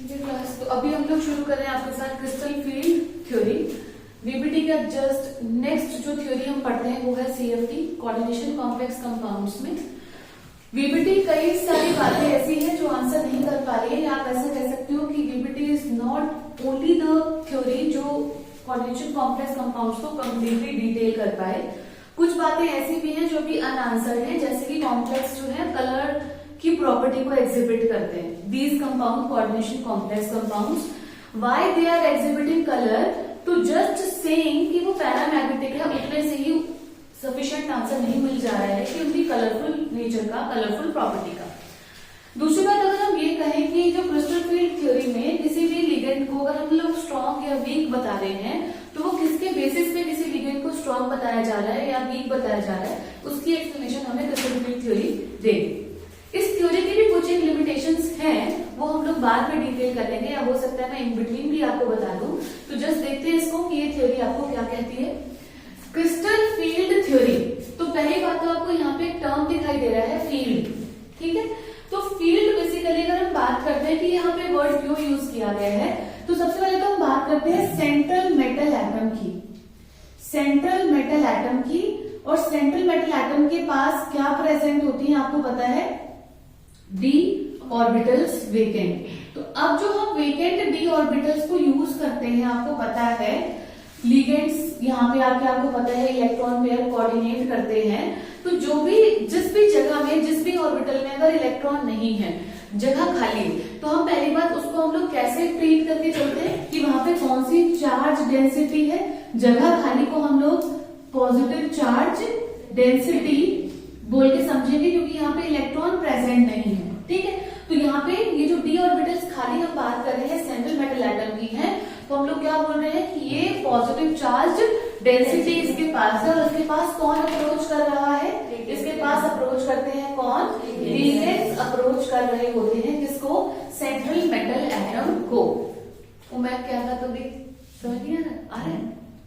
ठीक है क्लास, तो अभी हम लोग शुरू कर रहे हैं आपके साथ क्रिस्टल फील्ड थ्योरी। वीबीटी का जस्ट नेक्स्ट जो थ्योरी हम पढ़ते हैं वो है सीएफटी, कोऑर्डिनेशन कॉम्प्लेक्स कंपाउंड्स में। वीबीटी कई सारी बातें ऐसी हैं जो आंसर नहीं कर पा रही है, या आप ऐसा कह सकते हो कि VBT is not only the theory जो कोऑर्डिनेशन कॉम्प्लेक्स कंपाउंड्स को कंप्लीटली डिटेल कर पाए। कुछ बातें ऐसी भी हैं जो भी अनआंसर्ड हैं, जैसे कि कॉम्प्लेक्स जो है कलर की प्रॉपर्टी को एग्जिबिट करते हैं। These compound coordination complex compounds, why they are exhibiting colour, to just saying कि वो पैरामैग्नेटिक है उतने से ही सफिशिएंट आंसर नहीं मिल जा रहा है कि उनकी कलरफुल नेचर का, कलरफुल प्रॉपर्टी का। दूसरी बात, अगर हम ये कहें कि जो क्रिस्टल फील्ड थ्योरी में किसी भी लिगेंड को अगर हम लोग स्ट्रॉन्ग या वीक बता रहे हैं, तो वो किसके बेसिस पे किसी लिगेंड को स्ट्रॉन्ग बताया जा रहा है या वीक बताया जा रहा है, उसकी एक्सप्लेनेशन हमें क्रिस्टल फील्ड थ्योरी देगी। इस थ्योरी की भी कुछ एक लिमिटेशंस हैं, वो हम लोग बाद में डिटेल करेंगे, या हो सकता है मैं इन बिटवीन भी आपको बता दूं। तो जस्ट देखते हैं इसको कि ये थ्योरी आपको क्या कहती है। क्रिस्टल फील्ड थ्योरी, तो पहली बात तो आपको यहाँ पे एक टर्म दिखाई दे रहा है फील्ड, ठीक है। तो फील्ड बेसिकली अगर हम बात करते हैं कि यहाँ पे वर्ड क्यों यूज किया गया है, तो सबसे पहले तो हम बात करते हैं सेंट्रल मेटल एटम की। सेंट्रल मेटल एटम की, और सेंट्रल मेटल एटम के पास क्या प्रेजेंट होती है आपको पता है, डी ऑर्बिटल्स वेकेंट। तो अब जो हम वेकेंट डी ऑर्बिटल्स को यूज करते हैं, आपको पता है लिगेंड्स यहाँ पे आके आपको पता है इलेक्ट्रॉन पेयर कोऑर्डिनेट करते हैं। तो जो भी जिस भी जगह में, जिस भी ऑर्बिटल में अगर इलेक्ट्रॉन नहीं है, जगह खाली, तो हम पहली बात उसको हम लोग कैसे ट्रीट करके चलते हैं कि वहां पे कौन सी चार्ज डेंसिटी है। जगह खाली को हम लोग पॉजिटिव चार्ज डेंसिटी बोल के समझेंगे, क्योंकि यहाँ पे इलेक्ट्रॉन प्रेजेंट नहीं है, ठीक है। तो यहाँ पे ये जो डी ऑर्बिटल्स खाली हम बात कर रहे हैं सेंट्रल मेटल एटम की है, तो हम लोग क्या बोल रहे हैं कि ये पॉजिटिव चार्ज डेंसिटी इसके पास है, और इसके पास कौन अप्रोच कर रहा है, इसके पास अप्रोच करते हैं कौन, लिगेंड्स अप्रोच कर रहे होते हैं किसको, सेंट्रल मेटल एटम को। वो मैं क्या था तो भी समझ नहीं आ रहा है,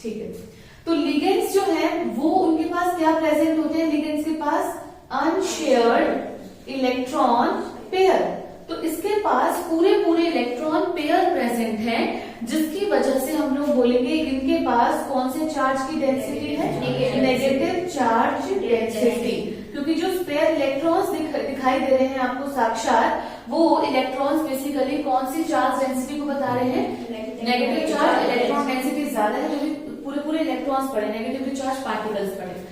ठीक है। तो लिगेंड्स जो है वो उनके पास क्या प्रेजेंट होते हैं, लिगेंड्स के पास अनशेयर्ड इलेक्ट्रॉन पेयर। तो इसके पास पूरे इलेक्ट्रॉन पेयर प्रेजेंट है, जिसकी वजह से हम लोग बोलेंगे इनके पास कौन से चार्ज की डेंसिटी है, नेगेटिव चार्ज डेंसिटी। क्योंकि जो स्पेयर इलेक्ट्रॉन्स दिखाई दे रहे हैं आपको साक्षात, वो इलेक्ट्रॉन्स बेसिकली कौन सी चार्ज डेंसिटी को बता रहे हैं, नेगेटिव चार्ज। इलेक्ट्रॉन डेंसिटी ज्यादा है तो पूरे इलेक्ट्रॉन्स पड़े, नेगेटिवली चार्ज पार्टिकल्स पड़े।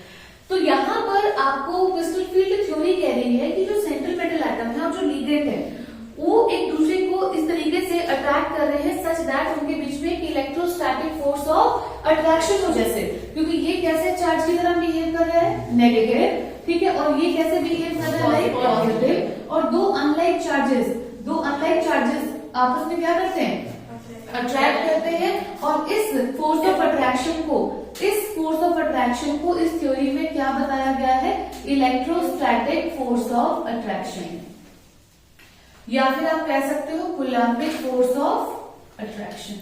तो यहाँ पर आपको क्रिस्टल फील्ड थ्योरी कह रही है कि जो सेंट्रल मेटल एटम है और जो लिगेंड है वो एक दूसरे को इस तरीके से अट्रैक्ट कर रहे हैं सच दैट उनके बीच में एक इलेक्ट्रोस्टैटिक फोर्स ऑफ अट्रैक्शन हो, जैसे क्योंकि ये कैसे चार्ज की तरह बिहेव कर रहा है, नेगेटिव, ठीक है, और ये कैसे बिहेव कर रहा है, लाइक पॉजिटिव। और दो अनलाइक चार्जेस आपस में क्या करते हैं, अट्रैक्ट करते हैं। और इस फोर्स ऑफ अट्रैक्शन को इस थ्योरी में क्या बताया गया है, इलेक्ट्रोस्टैटिक फोर्स ऑफ अट्रैक्शन, या फिर आप कह सकते हो कूलम्बिक फोर्स ऑफ अट्रैक्शन।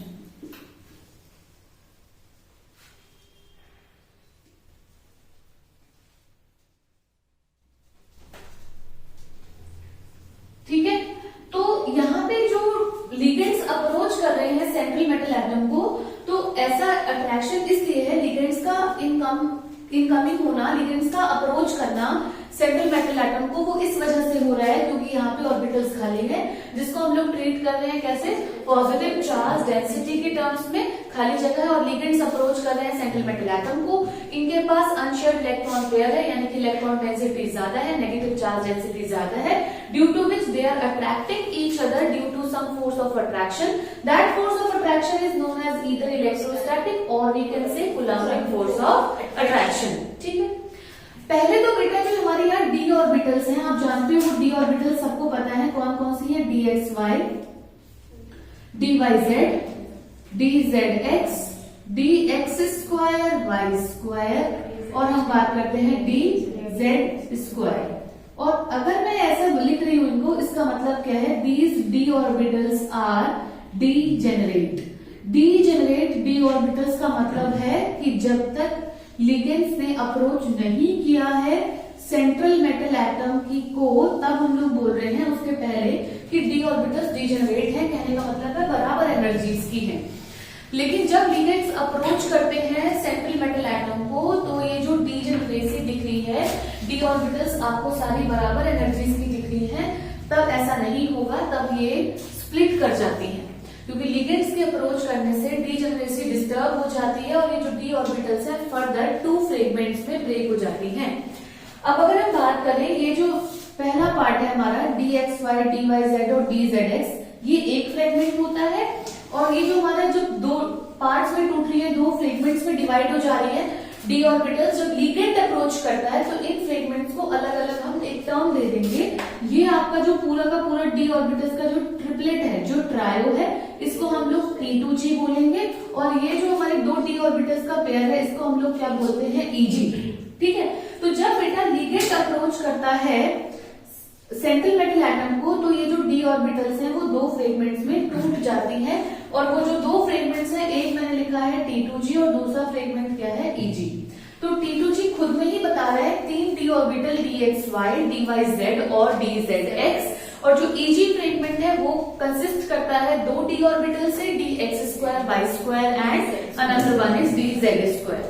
ठीक है, तो यहाँ पे जो लिगेंड्स अप्रोच कर रहे हैं सेंट्रल मेटल एटम को, तो ऐसा अट्रैक्शन इसलिए है, लिगेंड्स का इनकमिंग होना, लिगेंड्स का अप्रोच करना सेंट्रल मेटल एटम को, वो इस वजह से हो रहा है क्योंकि यहाँ पे ऑर्बिटल्स खाली है, जिसको हम लोग ट्रीट कर रहे हैं कैसे, पॉजिटिव चार्ज डेंसिटी के टर्म्स में खाली जगह है, और लिगेंड्स अप्रोच कर रहे हैं सेंट्रल मेटल एटम को। इनके पास अनशेयर्ड इलेक्ट्रॉन पेयर है, यानी कि इलेक्ट्रॉन डेंसिटी ज्यादा है, नेगेटिव चार्ज डेंसिटी ज्यादा है, due to which they are attracting each other due to some force of attraction. That force of attraction is known as either electrostatic और we can say coulombic force of attraction, ठीक है। पहले तो बेटा जो हमारे यहाँ डी ऑर्बिटल्स हैं, आप जानते हो वो डी ऑर्बिटल सबको पता है कौन कौन सी है, D X Y, D Y Z, D Z X, D X square, Y square, और हम बात करते हैं डी जेड स्क्वायर। और अगर मैं ऐसा लिख रही हूं इनको, इसका मतलब क्या है, these D orbitals are degenerate. Degenerate D orbitals का मतलब है कि जब तक लिगेंड्स ने अप्रोच नहीं किया है सेंट्रल मेटल एटम की को, तब हम लोग बोल रहे हैं उसके पहले कि डी ऑर्बिटल्स डीजेनरेट है। कहने का मतलब लेकिन जब लिगेंड्स अप्रोच करते हैं सेंट्रल मेटल एटम को, तो ये जो डीजेनरेसी दिख रही है, डी ऑर्बिटल्स आपको सारी बराबर एनर्जीज की दिख रही है, तब ऐसा नहीं होगा, तब ये स्प्लिट कर जाती है, क्योंकि लिगेंड्स के अप्रोच करने से डीजेनरेसी डिस्टर्ब हो जाती है और ये जो डी ऑर्बिटल्स है फर्दर 2 फ्रेगमेंट्स में ब्रेक हो जाती हैं। अब अगर हम बात करें, ये जो पहला पार्ट है हमारा dxy, dyz और dzx, ये एक फ्रेगमेंट होता है, और ये जो हमारा जो 2 पार्ट्स में टूट रही है, 2 फ्रेगमेंट्स में डिवाइड हो जा रही है, डी ऑर्बिटल्स जब लिगेंड अप्रोच करता है तो इन फ्रेगमेंट्स को अलग अलग हम एक टर्म दे देंगे। ये आपका जो पूरा का पूरा डी ऑर्बिटल्स का जो ट्रिपलेट है, जो ट्रायो है, इसको हम लोग T2G बोलेंगे, और ये जो हमारे 2 डी ऑर्बिटल्स का पेयर है, इसको हम लोग क्या बोलते हैं, Eg। ठीक है, तो जब बेटा लिगेंड अप्रोच करता है सेंट्रल मेटल एटम को, तो ये जो डी ऑर्बिटल्स हैं वो 2 फ्रेगमेंट्स में टूट जाती हैं, और वो जो 2 फ्रेगमेंट्स हैं, एक मैंने लिखा है T2G और दूसरा फ्रेगमेंट क्या है, Eg। तो T2G खुद में ही बता रहा है 3 डी ऑर्बिटल dxy, dyz और dzx, और जो Eg फ्रेगमेंट है वो कंसिस्ट करता है 2 डी ऑर्बिटल से, dx2, y2 and another one is dz2।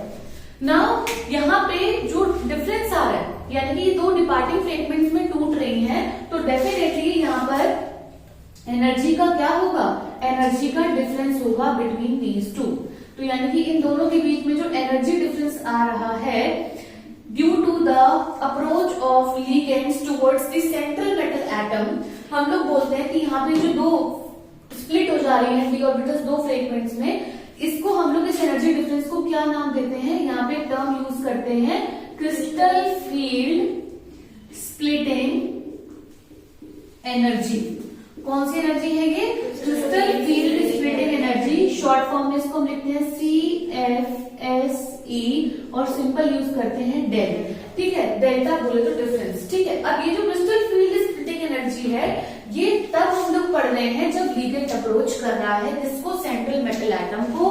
Now यहाँ पे जो डिफरेंस आ रहा है, यानी कि ये 2 डिपार्टिंग फ्रेगमेंट्स में टूट रही हैं, तो डेफिनेटली यहाँ पर एनर्जी का क्या होगा, एनर्जी का डिफरेंस होगा बिटवीन दीज 2। तो यानी कि इन दोनों के बीच में जो एनर्जी डिफरेंस आ रहा है due to the approach of ligands towards the central metal atom, हम लोग बोलते हैं कि यहाँ पे जो 2 स्प्लिट हो जा रही है डी ऑर्बिटल्स 2 फ्रेगमेंट्स में, इसको हम लोग इस एनर्जी डिफरेंस को क्या नाम देते हैं, यहाँ पे टर्म यूज करते हैं क्रिस्टल फील्ड स्प्लिटिंग एनर्जी। कौन सी एनर्जी है ये, crystal field splitting energy. Short form में इसको हम लिखते हैं CFSE और सिंपल यूज करते हैं डेल। ठीक है, डेल्टा बोले तो डिफरेंस। ठीक है, अब ये जो क्रिस्टल फील्ड स्प्लिटिंग एनर्जी है, ये तब हम लोग पढ़ रहे हैं जब लिगेंड अप्रोच कर रहा है किसको, सेंट्रल मेटल एटम को।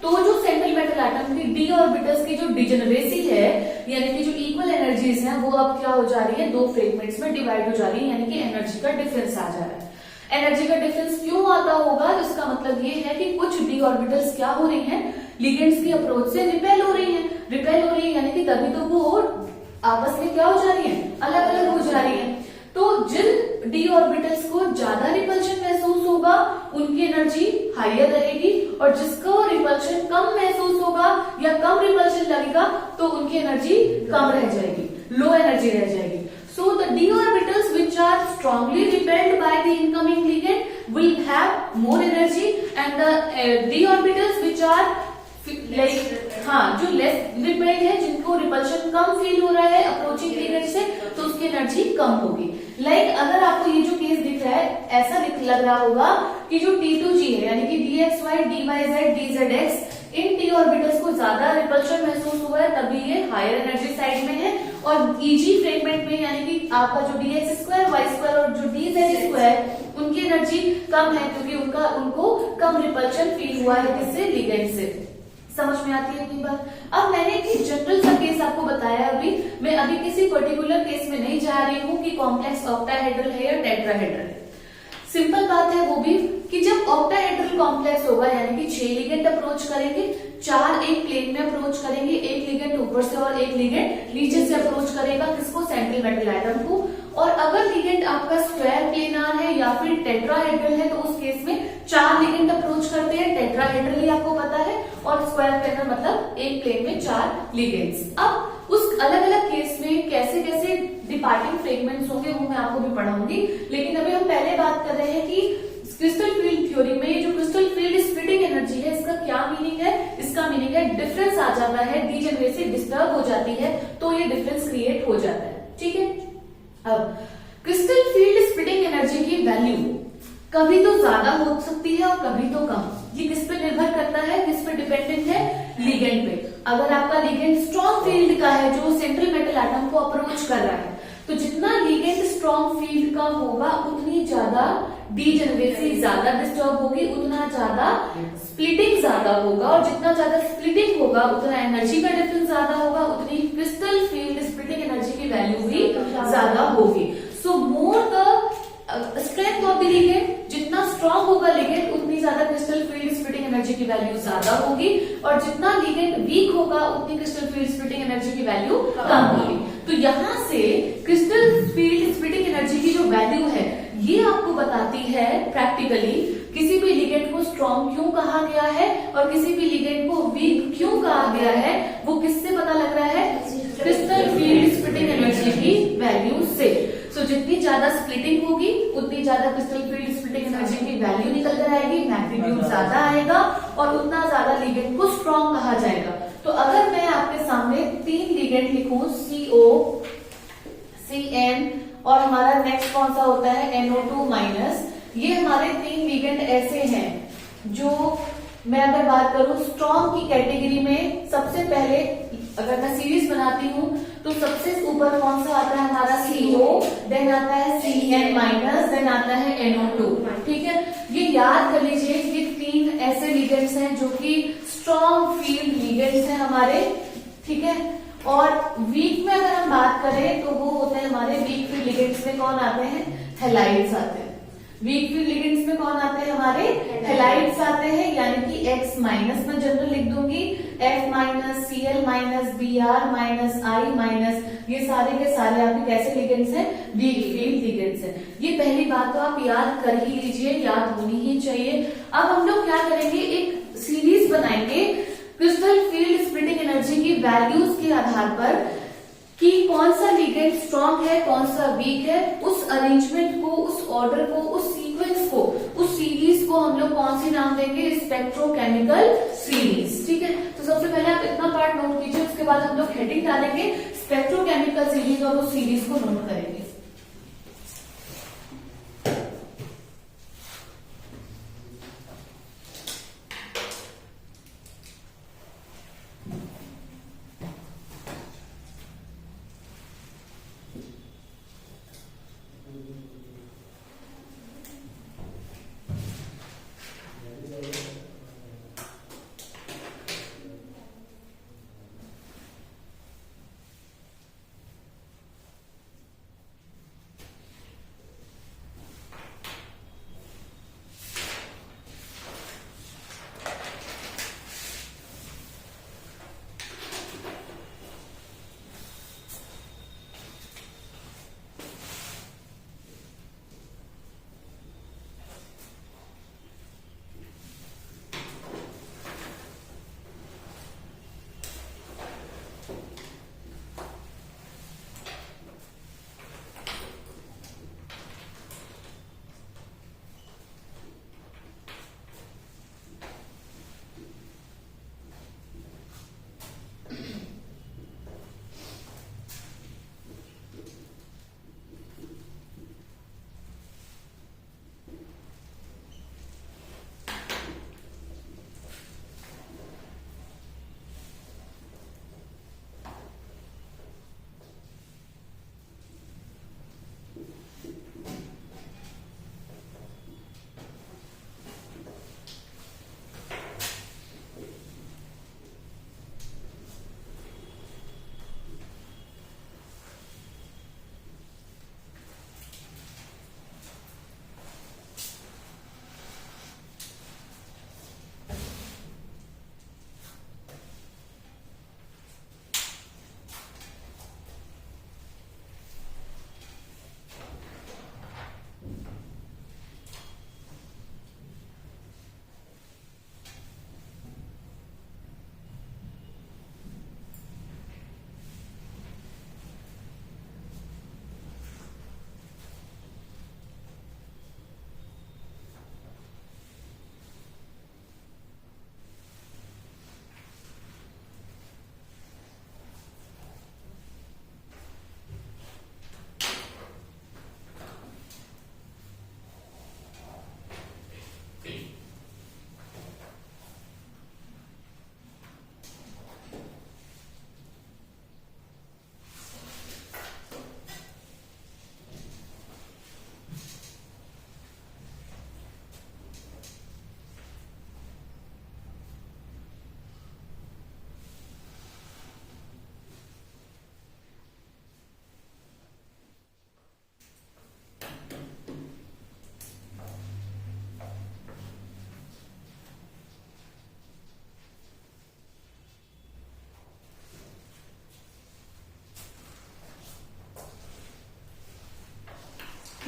तो जो सेंट्रल मेटल एटम की डी ऑर्बिटल्स की जो डिजेनरेसी है, यानी कि जो इक्वल एनर्जीज हैं, वो अब क्या हो जा रही है, 2 फ्रेगमेंट्स में डिवाइड हो जा रही है, यानी कि एनर्जी का डिफरेंस आ जा रहा है। एनर्जी का डिफरेंस क्यों आता होगा, इसका मतलब ये है कि कुछ डी ऑर्बिटल्स क्या हो रही हैं, लिगेंड्स की अप्रोच से रिपेल हो रही हैं, यानी कि तभी तो वो आपस में क्या हो जा रही है, अलग अलग हो जा रही है। तो जिन डी ऑर्बिटल्स को ज्यादा रिपल्शन महसूस होगा उनकी एनर्जी हाइयर रहेगी, और जिसको रिपल्शन कम महसूस होगा या कम रिपल्शन लगेगा तो उनकी एनर्जी कम रह जाएगी, लो एनर्जी रह जाएगी। So the d orbitals which are strongly repelled by the incoming ligand will have more energy, and the d orbitals which are जो लेस रिपेल्ड है, जिनको रिपल्शन कम फील हो रहा है अप्रोचिंग लिगेंड से, तो उसकी एनर्जी कम होगी। अगर आपको ये जो केस दिख रहा है, ऐसा लग रहा होगा कि जो T2G है, यानी कि dxy, dyz, dzx, इन डी ऑर्बिटल्स को ज्यादा रिपल्शन महसूस हुआ है, तभी ये हायर एनर्जी साइड में है, और Eg फ्रेगमेंट में यानी कि आपका जो dx2, y2 और जो dzx2 उनकी एनर्जी कम है, क्योंकि उनको कम रिपल्शन फील हुआ है किससे, लिगेंड से। समझ में आती है अपनी बात। अब मैंने एक जनरल सा केस आपको बताया, अभी मैं किसी पर्टिकुलर केस में नहीं जा रही हूँ कि कॉम्प्लेक्स ऑक्टाहेड्रल है या टेट्राहेड्रल है। सिंपल बात है वो भी कि जब ऑक्टाहेड्रल कॉम्प्लेक्स होगा, यानी कि 6 लिगेंड अप्रोच करेंगे, 4 एक प्लेन में अप्रोच करेंगे, एक लिगेंड ऊपर से और एक लिगेंड नीचे से अप्रोच करेगा किसको, सेंट्रल मेटल एटम को। और अगर लिगेंड आपका स्क्वायर प्लेनार है या फिर टेट्राहेड्रल है, तो उस केस में 4 लिगेंड अप्रोच करते हैं, टेट्राहेड्रल ही आपको पता है, और स्क्वायर प्लेनर मतलब एक प्लेन में 4 लिगेंड्स। अब उस अलग अलग केस में कैसे कैसे डिपार्टिंग फ्रेगमेंट्स होंगे वो मैं आपको भी पढ़ाऊंगी, लेकिन अभी हम पहले बात कर रहे हैं कि क्रिस्टल फील्ड थ्योरी में जो क्रिस्टल फील्ड स्प्लिटिंग एनर्जी है, इसका क्या मीनिंग है, इसका मीनिंग है डिफरेंस आ जाता है, डीजेनरेसी डिस्टर्ब हो जाती है, तो ये डिफरेंस क्रिएट हो जाता है। ठीक है, अब क्रिस्टल फील्ड स्प्लिटिंग एनर्जी की वैल्यू कभी तो ज्यादा हो सकती है और कभी तो कम। ये किस पे निर्भर करता है, किस पे डिपेंडेंट है, लिगेंड पे। अगर आपका लिगेंड स्ट्रॉन्ग फील्ड का है जो सेंट्रल मेटल एटम को अप्रोच कर रहा है, तो जितना लिगेंड स्ट्रॉन्ग फील्ड का होगा उतनी ज्यादा डीजेनरेसी ज्यादा डिस्टर्ब होगी, उतना ज्यादा स्प्लिटिंग ज्यादा होगा, और जितना ज्यादा स्प्लिटिंग होगा उतना एनर्जी का डिफरेंस ज्यादा होगा, उतनी क्रिस्टल फील्ड स्प्लिटिंग एनर्जी की वैल्यू भी ज्यादा होगी। So more the strength of the ligand, जितना स्ट्रॉन्ग होगा लिगेंड, उतनी ज्यादा क्रिस्टल फील्ड स्प्लिटिंग एनर्जी की वैल्यू ज्यादा होगी, और जितना लिगेंड वीक होगा उतनी क्रिस्टल फील्ड स्प्लिटिंग एनर्जी की वैल्यू कम होगी। तो यहां से क्रिस्टल फील्ड स्प्लिटिंग एनर्जी की जो वैल्यू है ये आपको बताती है प्रैक्टिकली किसी भी लिगेंड को स्ट्रॉन्ग क्यों कहा गया है और किसी भी लिगेंड को वीक क्यों कहा गया है, वो किससे पता लग रहा है, क्रिस्टल फील्ड स्प्लिटिंग एनर्जी की वैल्यू से। सो जितनी ज्यादा स्प्लिटिंग होगी उतनी ज्यादा क्रिस्टल फील्ड स्प्लिटिंग एनर्जी की वैल्यू निकल कर आएगी, मैग्नीट्यूड ज्यादा आएगा और उतना ज्यादा लिगेंड को स्ट्रॉन्ग कहा जाएगा। तो अगर मैं आपके सामने 3 लिगेंड लिखूं, CO, CN और हमारा नेक्स्ट कौन सा होता है NO2-, ये हमारे 3 लिगेंड ऐसे हैं जो मैं अगर बात करूं स्ट्रॉन्ग की कैटेगरी में, सबसे पहले अगर मैं सीरीज बनाती हूं तो सबसे ऊपर कौन सा आता है हमारा CO, देन आता है CN-, देन आता है NO2। ठीक है, ये याद कर लीजिए, ये 3 ऐसे लिगेंड्स हैं जो कि स्ट्रॉन्ग फील्ड लिगेंड्स हैं हमारे। ठीक है, और वीक में अगर हम बात करें तो वो होते हैं हमारे वीक फील्ड लिगेंड्स में कौन आते हैं, हैलाइड्स आते हैं। वीक फील्ड लिगेंड्स में कौन आते हैं हमारे, हैलाइड्स आते हैं, यानी कि X- मैं जनरल लिख दूंगी F-, Cl-, Br-, I-, ये सारे के सारे आपके कैसे लिगेंड्स हैं, वीक फील्ड लिगेंड्स हैं। ये पहली बात तो आप याद कर ही लीजिए, याद होनी ही चाहिए। अब हम लोग क्या करेंगे, एक सीरीज बनाएंगे क्रिस्टल फील्ड स्प्लिटिंग एनर्जी की वैल्यूज के आधार पर कि कौन सा लिगेंड स्ट्रॉन्ग है कौन सा वीक है, उस अरेंजमेंट को, उस ऑर्डर को, उस सीक्वेंस को, उस सीरीज को हम लोग कौन सी नाम देंगे, स्पेक्ट्रोकेमिकल सीरीज। ठीक है, तो सबसे पहले आप इतना पार्ट नोट कीजिए, उसके बाद हम लोग हेडिंग डालेंगे स्पेक्ट्रोकेमिकल सीरीज और उस सीरीज को नोट करेंगे।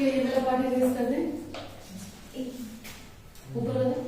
ये वाला पार्ट इरेज कर दें, ऊपर वाला।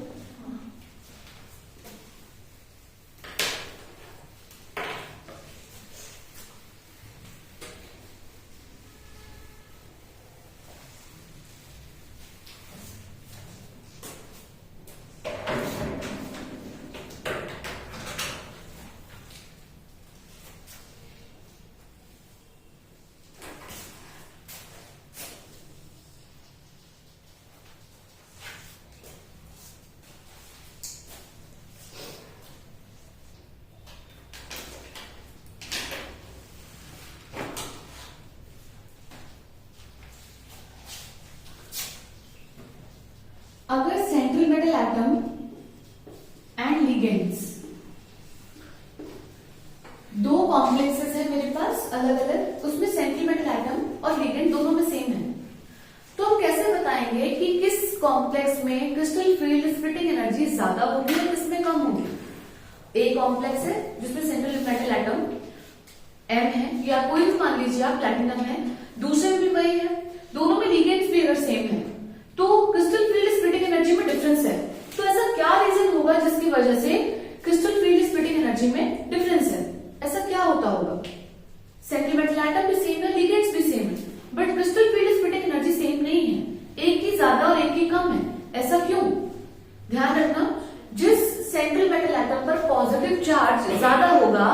अगर central metal atom and ligands, दो कॉम्प्लेक्सेस है मेरे पास अलग अलग, उसमें सेंट्रल मेटल एटम और लिगेंड दोनों में सेम है, तो हम कैसे बताएंगे कि किस कॉम्प्लेक्स में क्रिस्टल फील्ड स्प्लिटिंग एनर्जी ज्यादा होगी और किसमें कम होगी? एक कॉम्प्लेक्स है जिसमें सेंट्रल मेटल एटम M है, या कोई भी मान लीजिए आप प्लैटिनम है, दूसरे में भी वही है, दोनों में लिगेंड्स भी अगर सेम है तो क्रिस्टल फील्ड स्प्लिटिंग एनर्जी में डिफरेंस है। तो ऐसा क्या रीजन होगा जिसकी वजह से क्रिस्टल फील्ड स्प्लिटिंग एनर्जी में डिफरेंस है? ऐसा क्या होता होगा? सेंट्रल मेटल एटम भी सेम है, लिगेंड्स भी सेम है, but crystal field splitting energy same नहीं है, एक की ज्यादा और एक की कम है। ऐसा क्यों? ध्यान रखना, जिस सेंट्रल मेटल एटम पर पॉजिटिव चार्ज ज्यादा होगा,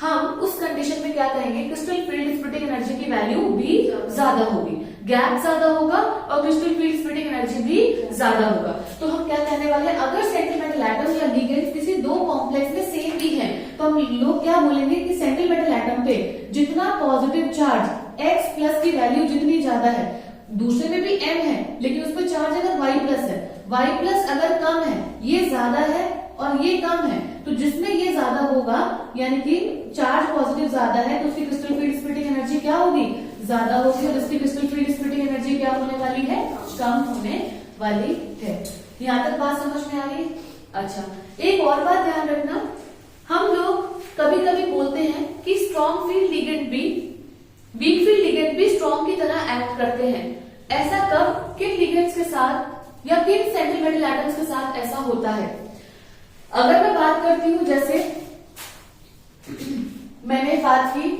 हम उस कंडीशन में क्या कहेंगे? क्रिस्टल फील्ड स्प्लिटिंग एनर्जी की वैल्यू भी ज्यादा होगी, गैप ज्यादा होगा और क्रिस्टल फील्ड स्प्लिटिंग एनर्जी भी ज्यादा होगा। तो हम क्या कहने वाले हैं? अगर सेंट्रल मेटल एटम या लिगेंड किसी दो कॉम्प्लेक्स में सेम भी है तो हम लोग क्या बोलेंगे कि सेंट्रल मेटल एटम पे जितना पॉजिटिव चार्ज X प्लस की वैल्यू जितनी ज्यादा है, दूसरे में भी M है लेकिन उस पर चार्ज अगर Y प्लस है, Y प्लस अगर कम है, ये ज्यादा है और ये कम है, तो जिसमें ये ज्यादा होगा यानी कि चार्ज पॉजिटिव ज्यादा है तो उसकी क्रिस्टल फील्ड स्प्लिटिंग एनर्जी क्या होगी? ज्यादा होगी, और इसकी क्रिस्टल फील्ड स्प्लिटिंग एनर्जी क्या होने वाली है? कम होने वाली है। यहां तक बात समझ में आ रही है? अच्छा, एक और बात ध्यान रखना, हम लोग कभी कभी बोलते हैं कि स्ट्रॉन्ग फील्ड लिगेंड भी वीक फील्ड लिगेंड भी स्ट्रॉन्ग की तरह एक्ट करते हैं। ऐसा कब, किन लिगेंड्स के साथ या किन सेंट्रल मेटल एटम्स के साथ ऐसा होता है? अगर मैं बात करती हूं, जैसे मैंने बात की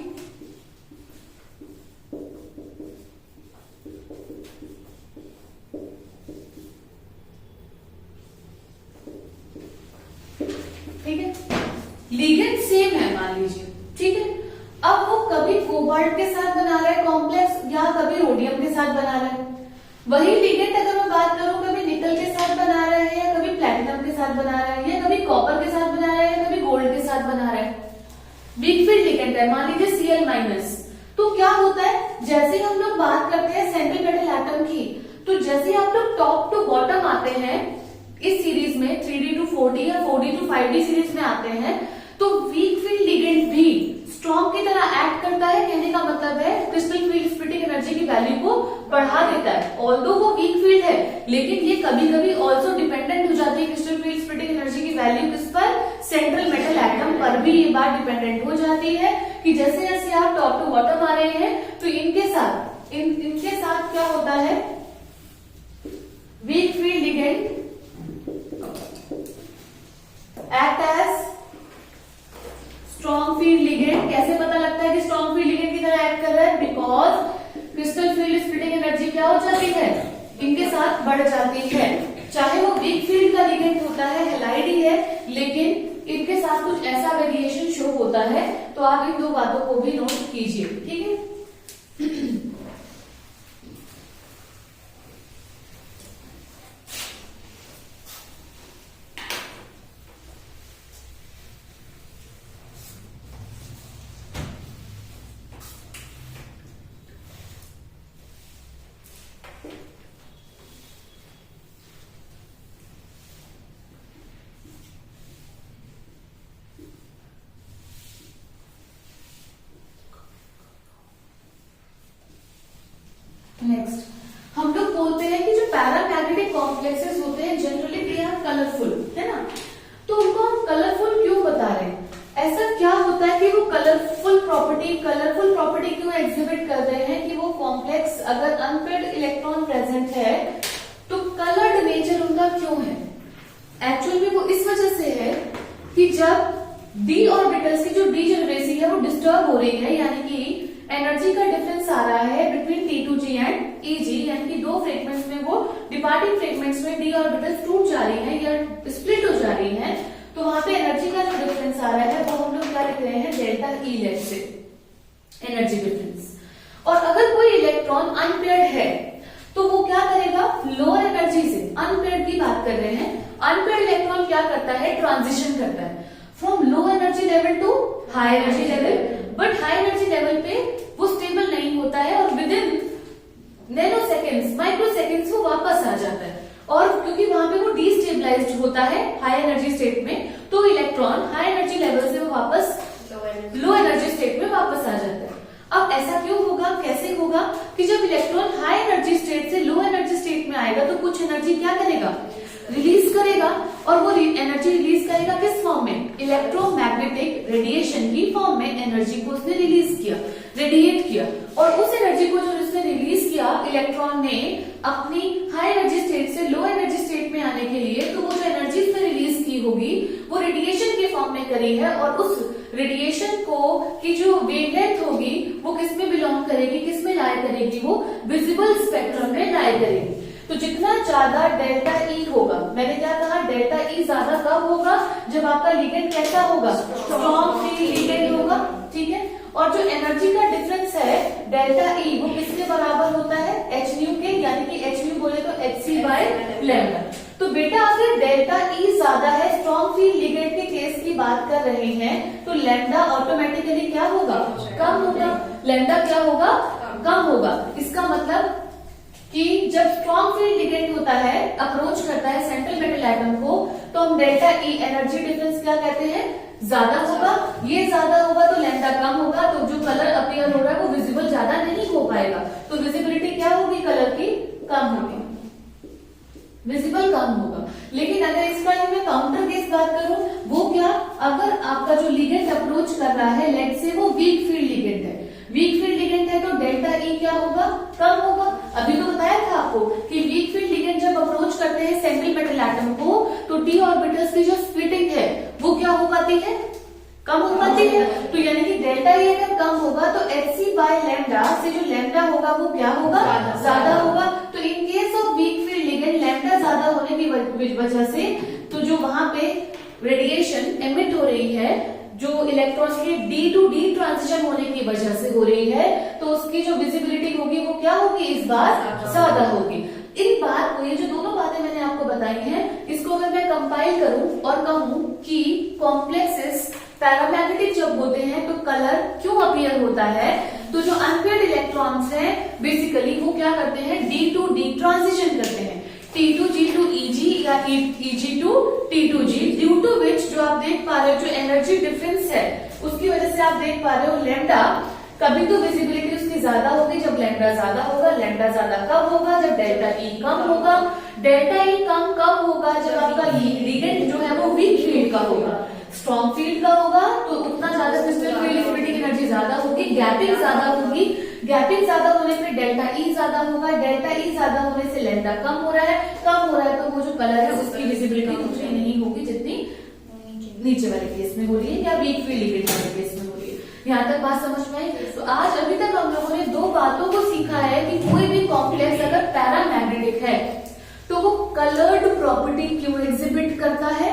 ठीक है, लिगेंड सेम है मान लीजिए, ठीक है, अब वो कभी कोबाल्ट के साथ बना रहा है कॉम्प्लेक्स या कभी रोडियम के साथ बना रहा है। वही लिगेंड अगर मैं बात करूं, कभी निकल के साथ बना रहा है या कभी प्लैटिनम के साथ बना रहा है या कभी कॉपर के साथ बना रहा है या कभी गोल्ड के साथ बना रहा है, वीक फील्ड लिगेंड है, मान लीजिए Cl-, तो क्या होता है? जैसे हम लोग बात करते हैं सेंट्रल मेटल एटम की, तो जैसे आप लोग टॉप टू बॉटम आते हैं इस सीरीज में 3D to 4D या 4D to 5D सीरीज में आते हैं, तो वीक फील्ड लिगेंड भी स्ट्रॉन्ग की तरह एक्ट करता है। कहने का मतलब है क्रिस्टल फील्ड स्प्लिटिंग एनर्जी की वैल्यू को बढ़ा देता है। ऑल्दो वो वीक फील्ड है लेकिन ये कभी कभी ऑल्सो डिपेंडेंट हो जाती है क्रिस्टल फील्ड स्प्लिटिंग एनर्जी की वैल्यू किस पर? सेंट्रल मेटल एटम पर भी ये बात डिपेंडेंट हो जाती है कि जैसे जैसे आप टॉप टू बॉटम आ रहे हैं तो इनके साथ क्या होता है? Weak field ligand act as strong field ligand. कैसे पता लगता है कि स्ट्रॉन्ग फील्ड लिगेंड की तरह एक्ट कर रहा है? Because crystal field splitting energy क्या हो जाती है? इनके साथ बढ़ जाती है। चाहे वो वीक फील्ड का लिगेंड होता है, हैलाइड ही है, लेकिन इनके साथ कुछ ऐसा वेरिएशन शो होता है, तो आप इन दो बातों को भी नोट कीजिए, ठीक है। नेक्स्ट हम लोग बोलते हैं कि जो पैरामैग्नेटिक कॉम्प्लेक्सेस होते हैं जनरली दे आर कलरफुल, है ना। तो उनको हम कलरफुल क्यों बता रहे हैं? ऐसा क्या होता है कि वो कलरफुल प्रॉपर्टी क्यों एग्जिबिट कर रहे हैं कि वो कॉम्प्लेक्स अगर अनपेयर्ड इलेक्ट्रॉन प्रेजेंट है तो कलर्ड नेचर उनका क्यों है? एक्चुअल में वो इस वजह से है कि जब डी ऑर्बिटल्स की जो डीजेनरेसी है वो डिस्टर्ब हो रही है, यानी कि एनर्जी का डिफरेंस आ रहा है बिटवीन T2G एंड EG, यानी कि दो फ्रेगमेंट्स में वो डिपार्टिंग फ्रेगमेंट्स में डी ऑर्बिटल्स टूट जा रही है या स्प्लिट हो जा रही है, तो वहां पे एनर्जी का जो डिफरेंस आ रहा है वो हम लोग क्या लिख रहे हैं, डेल्टा ई लेट से एनर्जी डिफरेंस। और अगर कोई इलेक्ट्रॉन अनपेयर्ड है तो वो क्या करेगा, लोअर एनर्जी से, अनपेयर्ड की बात कर रहे हैं, अनपेयर्ड इलेक्ट्रॉन क्या करता है, ट्रांजिशन करता है from low energy level to high energy level, but high energy level पे वो स्टेबल नहीं होता है और within nano seconds, micro seconds वो वापस आ जाता है। और क्योंकि वहां पे वो डिस्टेबलाइज्ड होता है हाई एनर्जी स्टेट में, तो इलेक्ट्रॉन हाई एनर्जी लेवल से वो वापस लो एनर्जी स्टेट में वापस आ जाता है। अब ऐसा क्यों होगा, कैसे होगा कि जब इलेक्ट्रॉन हाई एनर्जी स्टेट से लो एनर्जी स्टेट में आएगा तो कुछ एनर्जी क्या करेगा, रिलीज करेगा, और वो एनर्जी रिलीज करेगा किस फॉर्म में, इलेक्ट्रोमैग्नेटिक रेडिएशन की फॉर्म में एनर्जी को उसने रिलीज किया, रेडिएट किया। और उस एनर्जी को जो उसने रिलीज किया इलेक्ट्रॉन ने अपनी हाई एनर्जी स्टेट से लो एनर्जी स्टेट में आने के लिए, तो वो जो एनर्जी उसने रिलीज की होगी वो रेडिएशन के फॉर्म में करी है, और उस रेडिएशन को की जो वेवलेंथ होगी वो किस में बिलोंग करेगी, किस में लाई करेगी, वो विजिबल स्पेक्ट्रम में लाई करेगी। तो जितना ज्यादा डेल्टा ई होगा, मैंने क्या कहा, डेल्टा ई ज्यादा कब होगा, जब आपका लिगेंड कैसा होगा, स्ट्रॉन्ग फ्री लिगेंड होगा, ठीक है। और जो एनर्जी का डिफरेंस है डेल्टा ई वो किसके बराबर होता है, एच न्यू के, यानी कि एच न्यू बोले तो एच सी बाय लैम्डा। तो बेटा अगर डेल्टा ई ज्यादा है, स्ट्रॉन्ग फ्री लिगेंड के केस की बात कर रहे हैं, तो लैम्डा ऑटोमेटिकली क्या होगा, कम होगा, लैम्डा क्या होगा, कम होगा। इसका मतलब कि जब स्ट्रॉन्ग फ्री लिगेंड होता है, अप्रोच करता है सेंट्रल मेटल एटम को, तो हम डेल्टा ई एनर्जी डिफरेंस क्या कहते हैं, ज्यादा होगा। ये ज्यादा होगा तो लैम्डा कम होगा, तो जो कलर अपीयर हो रहा है वो विजिबल ज्यादा नहीं हो पाएगा, तो विजिबिलिटी क्या होगी, कलर की कम होगी, विजिबल कम होगा। लेकिन अगर इसका मैं काउंटर केस बात करूं, वो क्या, अगर आपका जो लिगेंड अप्रोच कर रहा है लेट से वो वीक फील्ड लिगेंड है, वीक फील्ड लिगेंड है, तो डेल्टा ई क्या होगा, कम होगा। अभी तो बताया था आपको कि वीक फील्ड लिगेंड जब अप्रोच करते हैं सेंट्रल मेटल एटम को, तो डी ऑर्बिटल्स की जो स्प्लिटिंग है वो क्या हो पाती है, कम हो पाती है। तो यानी कि डेल्टा ई अगर कम होगा तो एच सी बाय लैम्डा से जो लैम्डा होगा वो क्या होगा, ज्यादा होगा। तो in case of week field ligand lambda ज्यादा होने की वजह से, तो जो वहां पे रेडिएशन एमिट हो रही है, जो इलेक्ट्रॉन के डी टू डी ट्रांजिशन होने की वजह से हो रही है, तो उसकी जो विजिबिलिटी होगी वो क्या होगी, इस बार ज्यादा होगी। इन बात को, ये जो दोनों बातें मैंने आपको बताई हैं, इसको अगर मैं कंपाइल करूं और कहूं कि कॉम्प्लेक्सेस पैरामैग्नेटिक जब होते हैं तो कलर क्यों अपीयर होता है, तो जो अनपेयर्ड इलेक्ट्रॉन्स हैं बेसिकली वो क्या करते हैं, डी टू डी ट्रांजिशन करते हैं, T2G to EG या EG to T2G, due to which जो आप देख पा रहे हो जो एनर्जी डिफरेंस है उसकी वजह से आप देख पा रहे हो लैम्डा, कभी तो विजिबिलिटी उसकी ज्यादा होगी जब लैम्डा ज्यादा होगा, लैम्डा ज्यादा कब होगा जब डेल्टा ई कम होगा, डेल्टा ई कम कब होगा जब आपका लिगेंड जो है वो वीक फील्ड का होगा, स्ट्रॉन्ग फील्ड का होगा तो उतना ज्यादा क्रिस्टल फील्ड स्प्लिटिंग एनर्जी ज्यादा होगी, गैपिंग ज्यादा होगी, गैपिंग ज्यादा होने पे डेल्टा ई ज्यादा होगा, डेल्टा ई ज्यादा होने से लैम्डा कम हो रहा है, तो वो जो कलर है उसकी विजिबिलिटी उतनी नहीं होगी जितनी नीचे वाले केस में हो रही है या वीक फील्ड लिगेंड वाले केस में हो रही है। यहाँ तक बात समझ में आई। तो आज अभी तक हम लोगों ने दो बातों को सीखा है कि कोई भी कॉम्प्लेक्स अगर पैरामैग्नेटिक है तो वो कलर्ड प्रॉपर्टी क्यों एग्जिबिट करता है।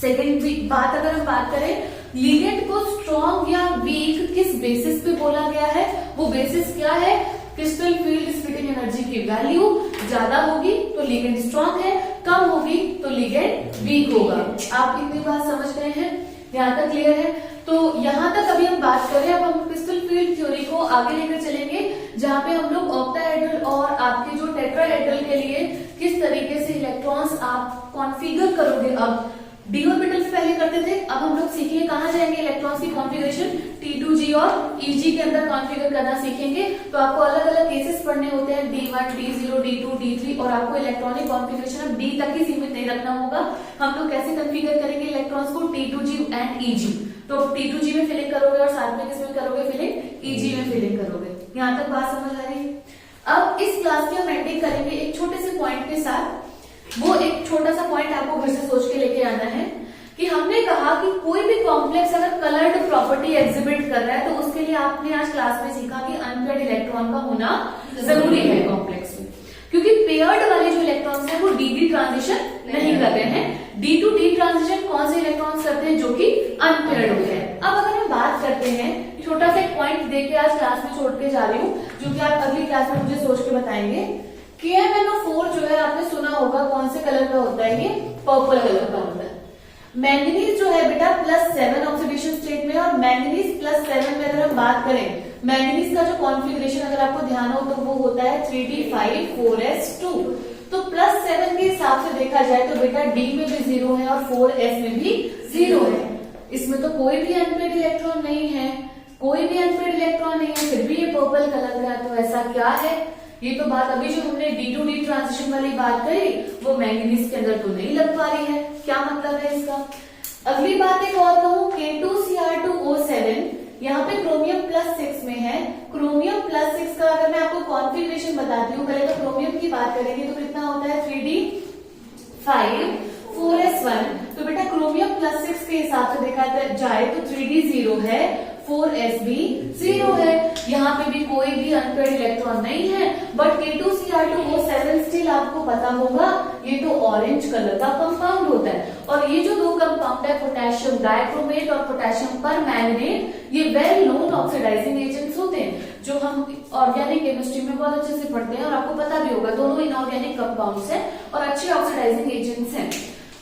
सेकेंड बात अगर हम बात करें लिगेंड को स्ट्रॉन्ग या वीक किस बेसिस पे बोला गया है, वो बेसिस क्या है, क्रिस्टल फील्ड स्प्लिटिंग एनर्जी की वैल्यू ज्यादा होगी तो लिगेंड स्ट्रॉन्ग है, कम होगी तो लिगेंड वीक होगा। आप इतनी बात समझ गए हैं, यहाँ तक क्लियर है। तो यहाँ तक अभी हम बात करें, अब हम क्रिस्टल फील्ड थ्योरी को आगे लेकर चलेंगे जहाँ पे हम लोग ऑक्टाहेड्रल और आपके जो टेट्राहेड्रल के लिए किस तरीके से इलेक्ट्रॉन्स आप कॉन्फ़िगर करोगे। अब डी ऑर्बिटल से पहले करते थे, अब हम लोग सीखेंगे कहाँ जाएंगे इलेक्ट्रॉन्स की कॉन्फ़िगरेशन, T2G और EG के अंदर कॉन्फ़िगर करना सीखेंगे। तो आपको अलग अलग केसेस पढ़ने होते हैं, D1, D0, D2, D3 और आपको इलेक्ट्रॉनिक कॉन्फ़िगरेशन अब D तक ही सीमित नहीं रखना होगा। हम लोग कैसे कॉन्फ़िगर करेंगे इलेक्ट्रॉन्स को, T2G एंड EG। तो T2G में फिलिंग करोगे और साथ में किसमें करोगे फिलिंग, EG में फिलिंग करोगे। यहाँ तक बात समझ आ रही है। अब इस क्लास की हम एंडिंग करेंगे एक छोटे से पॉइंट के साथ। वो एक छोटा सा पॉइंट आपको घर से सोच के लेके आना है कि हमने कहा कि कोई भी कॉम्प्लेक्स अगर कलर्ड प्रॉपर्टी एग्जिबिट कर रहा है तो उसके लिए आपने आज क्लास में सीखा कि अनपेयर्ड इलेक्ट्रॉन का होना जरूरी है कॉम्प्लेक्स में, क्योंकि पेयर्ड वाले जो इलेक्ट्रॉन्स हैं वो डी डी ट्रांजिशन नहीं कर रहे हैं। डी टू डी ट्रांजिशन कौन से इलेक्ट्रॉन्स करते हैं, जो कि अनपेयर्ड होते हैं। अब अगर हम बात करते हैं, छोटा सा एक पॉइंट देके आज क्लास में छोड़ के जा रही हूँ, जो कि आप अगली क्लास में मुझे सोच के बताएंगे। KMnO4 जो है आपने सुना होगा कौन से कलर का होता है, ये पर्पल कलर का होता है। मैंगनीज जो है बेटा +7 ऑक्सीडेशन स्टेट में, और मैंगनीज +7 में अगर हम बात करें, मैंगनीज का जो कॉन्फ़िगरेशन अगर आपको ध्यान हो तो वो होता है 3d5 4s2। तो +7 के हिसाब से देखा जाए तो बेटा D में भी 0 है और 4s में भी 0 है। इसमें तो कोई भी अनपेयर्ड इलेक्ट्रॉन नहीं है, कोई भी अनपेयर्ड इलेक्ट्रॉन नहीं है, फिर भी ये पर्पल कलर का है। तो ऐसा क्या है, ये तो बात अभी जो हमने D टू D ट्रांजिशन वाली बात करी वो मैंगनीज के अंदर तो नहीं लग पा रही है। क्या मतलब है इसका। अगली बात एक और कहूं, K2Cr2O7 यहाँ पे क्रोमियम +6 में है। क्रोमियम +6 का अगर मैं आपको कॉन्फ़िगरेशन बताती हूँ, पहले तो क्रोमियम की बात करेंगे तो कितना होता है 3d5 4s1। तो बेटा क्रोमियम +6 के हिसाब से देखा जाए तो 3d 0 है, 4s भी 0 है। यहाँ पे भी कोई भी अनपेयर्ड इलेक्ट्रॉन नहीं है। बट K2Cr2O7 स्टिल आपको पता होगा ये तो ऑरेंज कलर का कंपाउंड होता है। और ये जो दो कंपाउंड है, पोटेशियम डाइक्रोमेट और पोटेशियम परमैंगनेट, ये वेल नोन ऑक्सीडाइजिंग एजेंट्स होते हैं जो हम ऑर्गेनिक केमिस्ट्री में बहुत अच्छे से पढ़ते हैं। और आपको पता भी होगा दोनों इनऑर्गेनिक कंपाउंड्स हैं और अच्छे ऑक्सीडाइजिंग एजेंट्स हैं।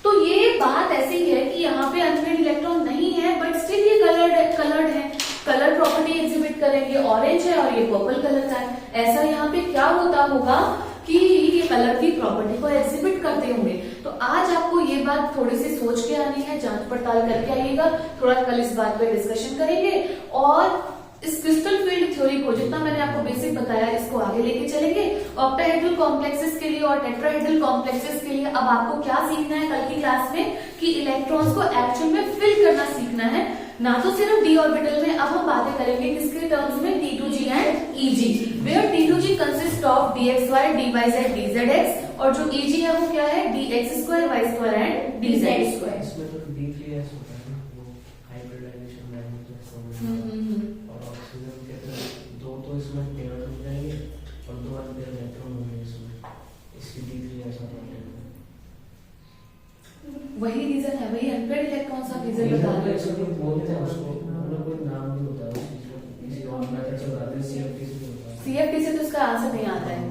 तो ये बात ऐसी है कि यहाँ पे अनपेयर्ड इलेक्ट्रॉन नहीं है, बट स्टिल ये कलर्ड है। कलर प्रॉपर्टी एग्जिबिट करेंगे, ऑरेंज है और ये पर्पल कलर का है। ऐसा यहाँ पे क्या होता होगा कि ये कलर की प्रॉपर्टी को एग्जिबिट करते होंगे। तो आज आपको ये बात थोड़ी सी सोच के आनी है, जांच पड़ताल करके आइएगा। थोड़ा कल इस बात पे डिस्कशन करेंगे और इस क्रिस्टल फील्ड थ्योरी को जितना मैंने आपको बेसिक बताया इसको आगे लेके चलेंगे। ऑक्टाहेड्रल कॉम्प्लेक्सेस के लिए और टेट्राहेड्रल कॉम्प्लेक्सेस के लिए अब आपको क्या सीखना है कल की क्लास में कि इलेक्ट्रॉन्स को एक्चुअल में फिल करना सीखना है, ना तो सिर्फ d ऑर्बिटल में। अब हम बातें करेंगे किसके टर्म्स में, T2g and Eg, where T2g consist of dxy dyz dzx और जो Eg है वो क्या है, dx2 y2 एंड dz2। इसमें तो D3s होता है ना, वो हाइब्रिडाइजेशन में और ऑक्सीजन के दो तो इसमें पेयर्ड हो जाएंगे और 2 अनपेयर्ड इलेक्ट्रॉन होंगे इसमें, इसकी D3s होता है। वही रीजन है, वही अनपेयर्ड इलेक्ट्रॉन्स आप रीजन बता रहे हैं। बोलते हैं उसको, मतलब कोई नाम नहीं होता है उसको, किसी और मेथड से बताते हैं, CFT से होता है। CFT से तो इसका आंसर नहीं आता है।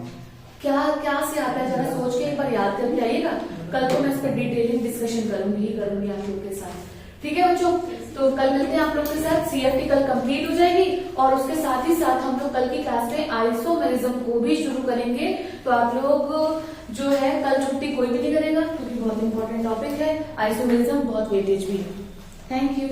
क्या से आता है, जरा सोच के एक बार याद करके आइएगा। कल तो मैं इस पर डिटेलिंग डिस्कशन करूंगी आप लोग के साथ। ठीक है बच्चों, तो कल मिलते हैं आप लोग के साथ। CFT कल कंप्लीट हो जाएगी और उसके साथ ही साथ हम लोग कल की क्लास में आइसोमेरिज्म को भी शुरू करेंगे। तो आप लोग जो है कल छुट्टी कोई भी नहीं करेगा क्योंकि बहुत इंपॉर्टेंट टॉपिक है। आइसोमेरिज्म बहुत वेटेज भी है। Thank you.